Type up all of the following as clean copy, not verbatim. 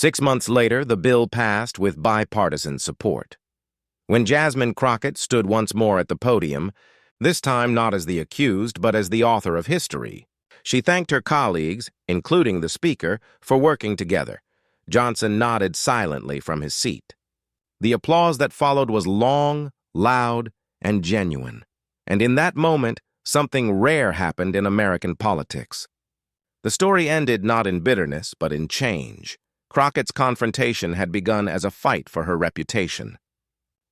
6 months later, the bill passed with bipartisan support. When Jasmine Crockett stood once more at the podium, this time not as the accused but as the author of history, she thanked her colleagues, including the Speaker, for working together. Johnson nodded silently from his seat. The applause that followed was long, loud, and genuine. And in that moment, something rare happened in American politics. The story ended not in bitterness, but in change. Crockett's confrontation had begun as a fight for her reputation.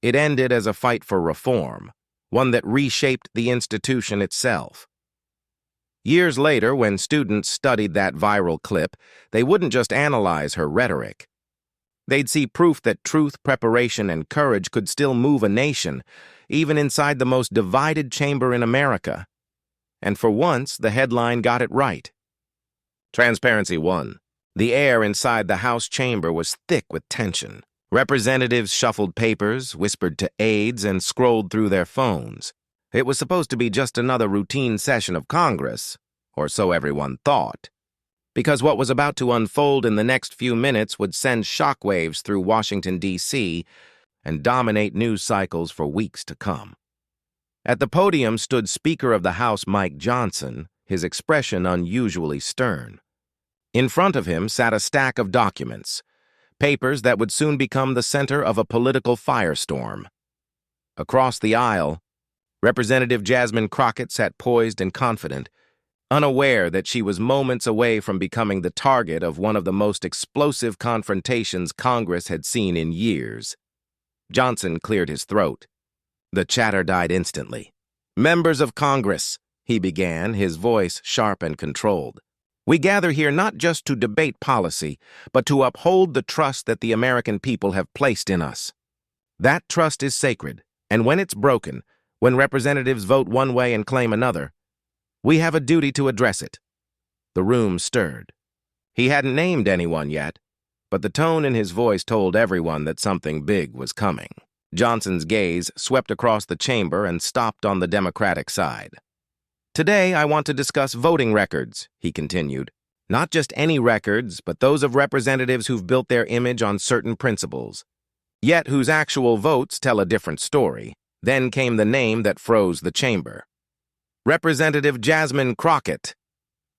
It ended as a fight for reform, one that reshaped the institution itself. Years later, when students studied that viral clip, they wouldn't just analyze her rhetoric. They'd see proof that truth, preparation, and courage could still move a nation, even inside the most divided chamber in America. And for once, the headline got it right. Transparency won. The air inside the House chamber was thick with tension. Representatives shuffled papers, whispered to aides, and scrolled through their phones. It was supposed to be just another routine session of Congress, or so everyone thought, because what was about to unfold in the next few minutes would send shockwaves through Washington, D.C., and dominate news cycles for weeks to come. At the podium stood Speaker of the House MikeJohnson, his expression unusually stern. In front of him sat a stack of documents, papers that would soon become the center of a political firestorm. Across the aisle, Representative Jasmine Crockett sat poised and confident, unaware that she was moments away from becoming the target of one of the most explosive confrontations Congress had seen in years. Johnson cleared his throat. The chatter died instantly. "Members of Congress," he began, his voice sharp and controlled. "We gather here not just to debate policy, but to uphold the trust that the American people have placed in us. That trust is sacred, and when it's broken, when representatives vote one way and claim another, we have a duty to address it." The room stirred. He hadn't named anyone yet, but the tone in his voice told everyone that something big was coming. Johnson's gaze swept across the chamber and stopped on the Democratic side. "Today, I want to discuss voting records," he continued. "Not just any records, but those of representatives who've built their image on certain principles, yet whose actual votes tell a different story." Then came the name that froze the chamber. Representative Jasmine Crockett.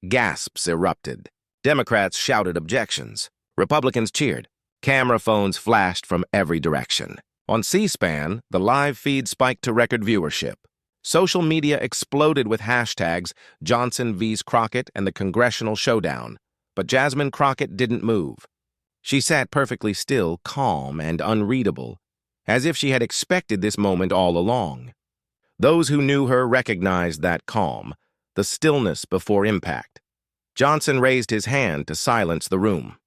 Gasps erupted. Democrats shouted objections. Republicans cheered. Camera phones flashed from every direction. On C-SPAN, the live feed spiked to record viewership. Social media exploded with hashtags Johnson vs. Crockett and the Congressional Showdown. But Jasmine Crockett didn't move. She sat perfectly still, calm and unreadable, as if she had expected this moment all along. Those who knew her recognized that calm, the stillness before impact. Johnson raised his hand to silence the room.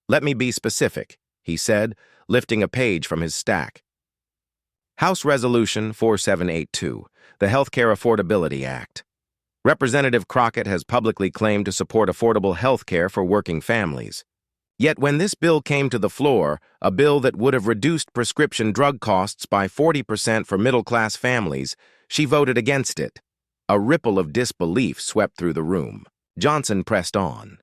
"Let me be specific," he said, lifting a page from his stack. House Resolution 4782, the Healthcare Affordability Act. Representative Crockett has publicly claimed to support affordable health care for working families. Yet when this bill came to the floor, a bill that would have reduced prescription drug costs by 40% for middle-class families, she voted against it. A ripple of disbelief swept through the room. Johnson pressed on.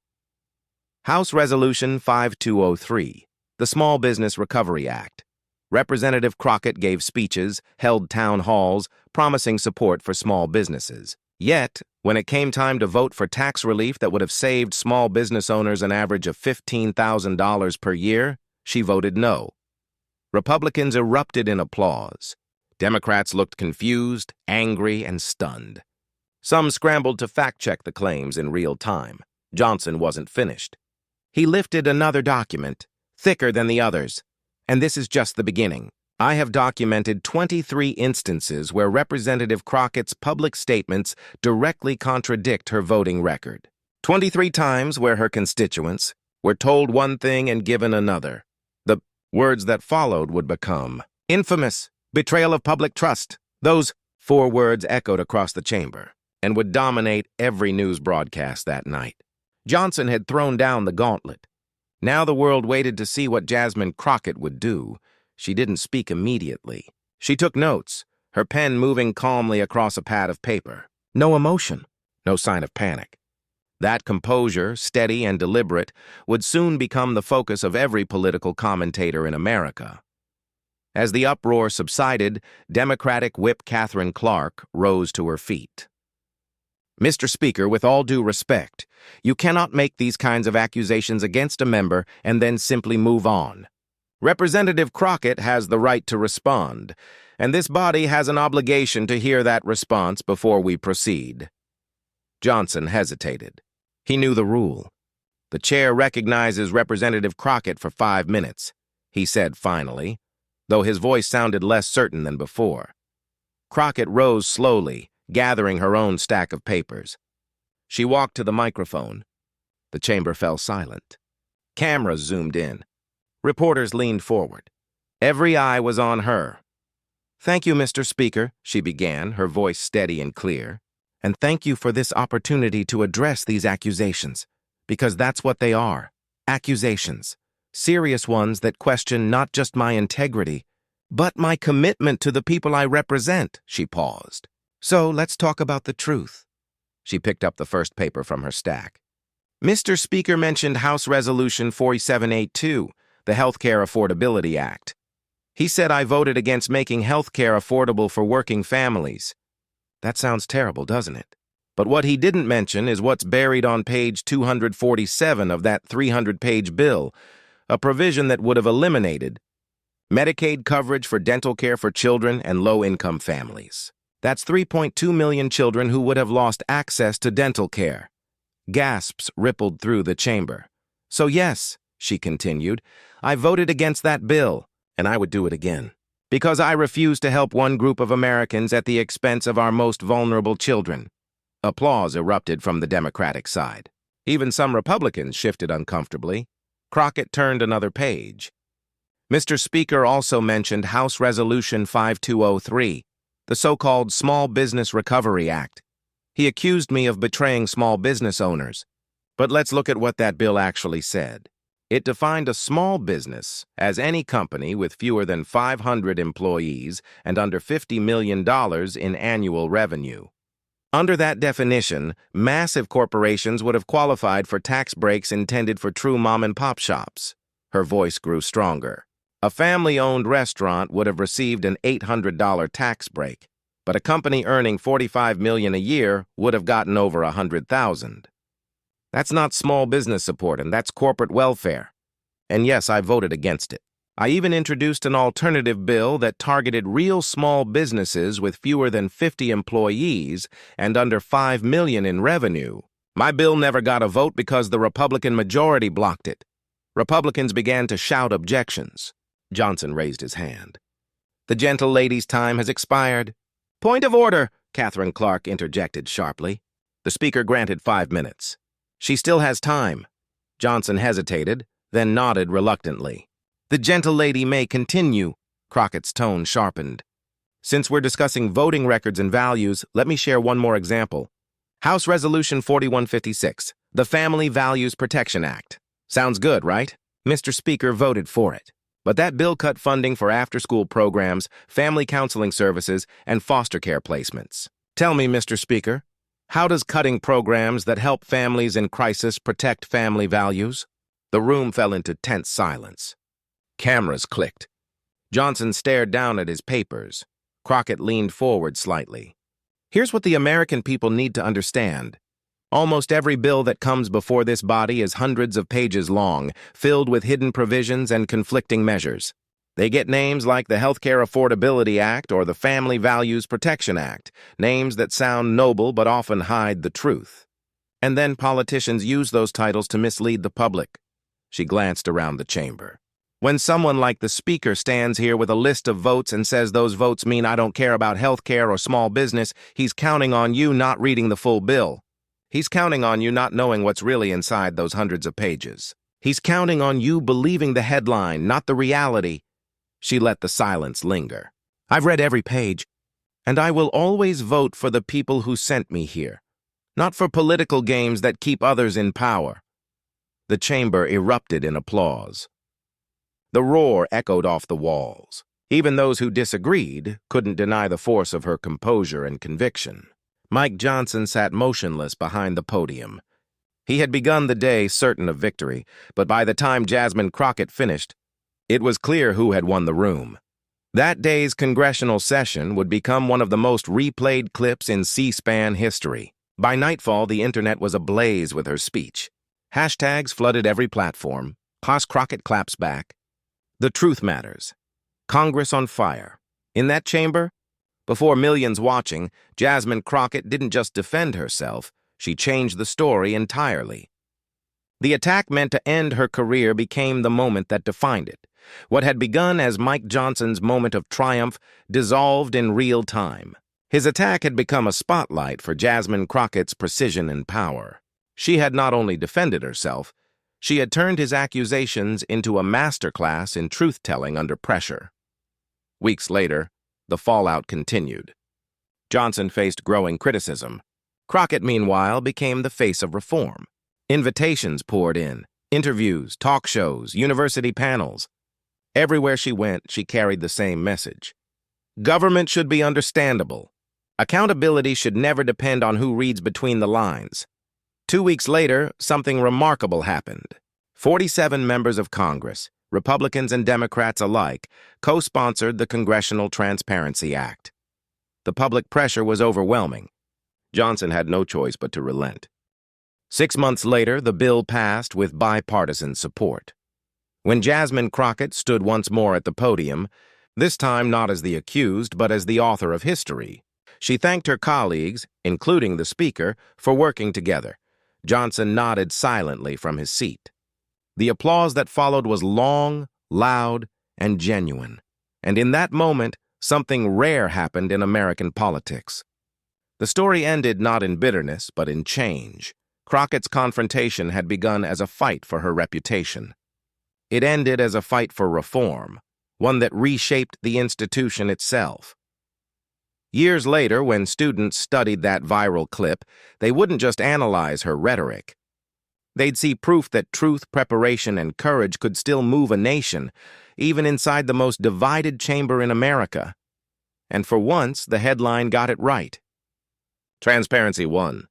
House Resolution 5203, the Small Business Recovery Act. Representative Crockett gave speeches, held town halls, promising support for small businesses. Yet, when it came time to vote for tax relief that would have saved small business owners an average of $15,000 per year, she voted no. Republicans erupted in applause. Democrats looked confused, angry, and stunned. Some scrambled to fact-check the claims in real time. Johnson wasn't finished. He lifted another document, thicker than the others. And this is just the beginning. I have documented 23 instances where Representative Crockett's public statements directly contradict her voting record. 23 times where her constituents were told one thing and given another. The words that followed would become infamous, betrayal of public trust. Those 4 words echoed across the chamber and would dominate every news broadcast that night. Johnson had thrown down the gauntlet. Now the world waited to see what Jasmine Crockett would do. She didn't speak immediately. She took notes, her pen moving calmly across a pad of paper. No emotion, no sign of panic. That composure, steady and deliberate, would soon become the focus of every political commentator in America. As the uproar subsided, Democratic Whip Catherine Clark rose to her feet. "Mr. Speaker, with all due respect, you cannot make these kinds of accusations against a member and then simply move on. Representative Crockett has the right to respond, and this body has an obligation to hear that response before we proceed." Johnson hesitated. He knew the rule. "The chair recognizes Representative Crockett for 5 minutes, he said finally, though his voice sounded less certain than before. Crockett rose slowly, gathering her own stack of papers. She walked to the microphone. The chamber fell silent. Cameras zoomed in. Reporters leaned forward. Every eye was on her. "Thank you, Mr. Speaker," she began, her voice steady and clear. "And thank you for this opportunity to address these accusations, because that's what they are, accusations. Serious ones that question not just my integrity, but my commitment to the people I represent," she paused. "So let's talk about the truth." She picked up the first paper from her stack. "Mr. Speaker mentioned House Resolution 4782, the Healthcare Affordability Act. He said I voted against making healthcare affordable for working families. That sounds terrible, doesn't it? But what he didn't mention is what's buried on page 247 of that 300-page bill, a provision that would have eliminated Medicaid coverage for dental care for children and low-income families. That's 3.2 million children who would have lost access to dental care." Gasps rippled through the chamber. "So yes," she continued, "I voted against that bill, and I would do it again, because I refuse to help one group of Americans at the expense of our most vulnerable children." Applause erupted from the Democratic side. Even some Republicans shifted uncomfortably. Crockett turned another page. "Mr. Speaker also mentioned House Resolution 5203, the so-called Small Business Recovery Act. He accused me of betraying small business owners. But let's look at what that bill actually said. It defined a small business as any company with fewer than 500 employees and under $50 million in annual revenue. Under that definition, massive corporations would have qualified for tax breaks intended for true mom-and-pop shops." Her voice grew stronger. "A family-owned restaurant would have received an $800 tax break, but a company earning $45 million a year would have gotten over $100,000. That's not small business support, and that's corporate welfare. And yes, I voted against it. I even introduced an alternative bill that targeted real small businesses with fewer than 50 employees and under $5 million in revenue. My bill never got a vote because the Republican majority blocked it. Republicans began to shout objections." Johnson raised his hand. "The gentle lady's time has expired." "Point of order," Catherine Clark interjected sharply. The Speaker granted 5 minutes. "She still has time." Johnson hesitated, then nodded reluctantly. "The gentle lady may continue." Crockett's tone sharpened. "Since we're discussing voting records and values, let me share one more example. House Resolution 4156, the Family Values Protection Act. Sounds good, right? Mr. Speaker voted for it. But that bill cut funding for after-school programs, family counseling services, and foster care placements. Tell me, Mr. Speaker, how does cutting programs that help families in crisis protect family values?" The room fell into tense silence. Cameras clicked. Johnson stared down at his papers. Crockett leaned forward slightly. "Here's what the American people need to understand. Almost every bill that comes before this body is hundreds of pages long, filled with hidden provisions and conflicting measures. They get names like the Healthcare Affordability Act or the Family Values Protection Act, names that sound noble but often hide the truth. And then politicians use those titles to mislead the public." She glanced around the chamber. "When someone like the Speaker stands here with a list of votes and says those votes mean I don't care about health care or small business, he's counting on you not reading the full bill. He's counting on you not knowing what's really inside those hundreds of pages. He's counting on you believing the headline, not the reality." She let the silence linger. "I've read every page, and I will always vote for the people who sent me here, not for political games that keep others in power." The chamber erupted in applause. The roar echoed off the walls. Even those who disagreed couldn't deny the force of her composure and conviction. Mike Johnson sat motionless behind the podium. He had begun the day certain of victory, but by the time Jasmine Crockett finished, it was clear who had won the room. That day's congressional session would become one of the most replayed clips in C-SPAN history. By nightfall, the internet was ablaze with her speech. Hashtags flooded every platform. Haas Crockett claps back. The truth matters. Congress on fire. In that chamber, before millions watching, Jasmine Crockett didn't just defend herself, she changed the story entirely. The attack meant to end her career became the moment that defined it. What had begun as Mike Johnson's moment of triumph dissolved in real time. His attack had become a spotlight for Jasmine Crockett's precision and power. She had not only defended herself, she had turned his accusations into a masterclass in truth-telling under pressure. Weeks later, the fallout continued. Johnson faced growing criticism. Crockett, meanwhile, became the face of reform. Invitations poured in, interviews, talk shows, university panels. Everywhere she went, she carried the same message. Government should be understandable. Accountability should never depend on who reads between the lines. 2 weeks later, something remarkable happened. 47 members of Congress, Republicans and Democrats alike, co-sponsored the Congressional Transparency Act. The public pressure was overwhelming. Johnson had no choice but to relent. 6 months later, the bill passed with bipartisan support. When Jasmine Crockett stood once more at the podium, this time not as the accused, but as the author of history, she thanked her colleagues, including the Speaker, for working together. Johnson nodded silently from his seat. The applause that followed was long, loud, and genuine. And in that moment, something rare happened in American politics. The story ended not in bitterness, but in change. Crockett's confrontation had begun as a fight for her reputation. It ended as a fight for reform, one that reshaped the institution itself. Years later, when students studied that viral clip, they wouldn't just analyze her rhetoric. They'd see proof that truth, preparation, and courage could still move a nation, even inside the most divided chamber in America. And for once, the headline got it right. Transparency won.